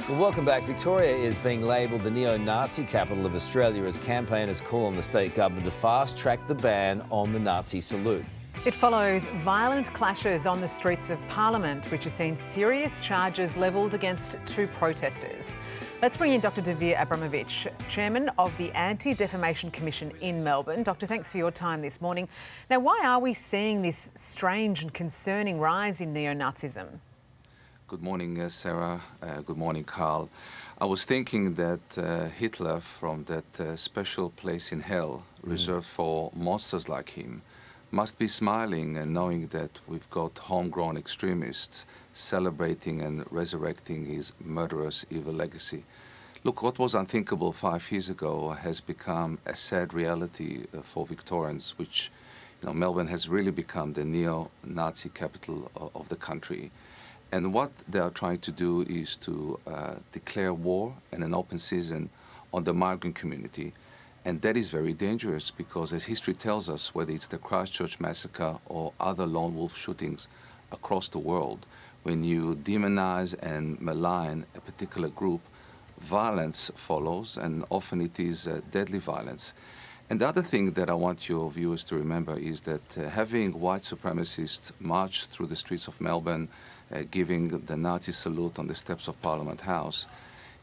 Well, welcome back. Victoria is being labelled the neo-Nazi capital of Australia as campaigners call on the state government to fast-track the ban on the Nazi salute. It follows violent clashes on the streets of Parliament, which has seen serious charges levelled against two protesters. Let's bring in Dr. Dvir Abramovich, Chairman of the Anti-Defamation Commission in Melbourne. Doctor, thanks for your time this morning. Now, why are we seeing this strange and concerning rise in neo-Nazism? Good morning, Sarah. Good morning, Carl. I was thinking that Hitler, from that special place in hell reserved for monsters like him, must be smiling and knowing that we've got homegrown extremists celebrating and resurrecting his murderous evil legacy. Look, what was unthinkable 5 years ago has become a sad reality for Victorians, which, Melbourne has really become the neo-Nazi capital of the country. And what they are trying to do is to declare war and an open season on the migrant community. And that is very dangerous because, as history tells us, whether it's the Christchurch massacre or other lone wolf shootings across the world, when you demonize and malign a particular group, violence follows, and often it is deadly violence. And the other thing that I want your viewers to remember is that having white supremacists march through the streets of Melbourne, giving the Nazi salute on the steps of Parliament House,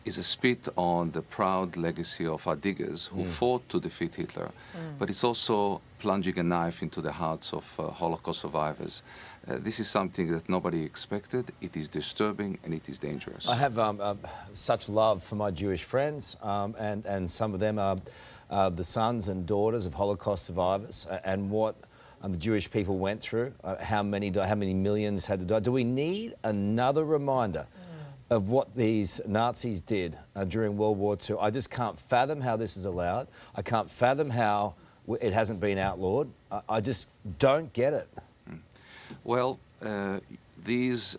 is a spit on the proud legacy of our diggers who fought to defeat Hitler. But it's also plunging a knife into the hearts of Holocaust survivors. This is something that nobody expected. It is disturbing and it is dangerous. I have such love for my Jewish friends, and some of them are the sons and daughters of Holocaust survivors, and what the Jewish people went through, how many millions had to die. Do we need another reminder of what these Nazis did during World War II? I just can't fathom how this is allowed. I can't fathom how it hasn't been outlawed. I just don't get it. Well, these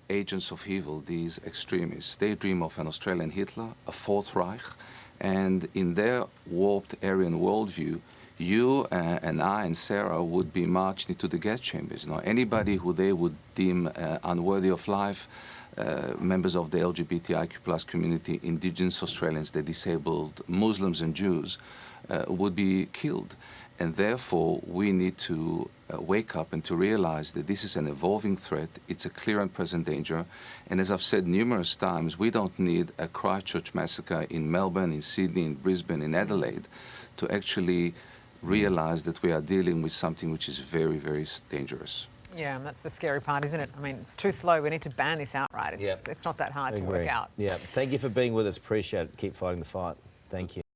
agents of evil, these extremists, they dream of an Australian Hitler, a Fourth Reich, and in their warped Aryan worldview, you and I and Sarah would be marched into the gas chambers. Anybody who they would deem unworthy of life, members of the LGBTIQ+ community, Indigenous Australians, the disabled, Muslims and Jews, would be killed. And therefore, we need to wake up and to realize that this is an evolving threat. It's a clear and present danger. And as I've said numerous times, we don't need a Christchurch massacre in Melbourne, in Sydney, in Brisbane, in Adelaide to actually realize that we are dealing with something which is very, very dangerous. Yeah, and that's the scary part, isn't it? I mean, it's too slow. We need to ban this outright. It's not that hard to work out. Yeah, thank you for being with us. Appreciate it. Keep fighting the fight. Thank you.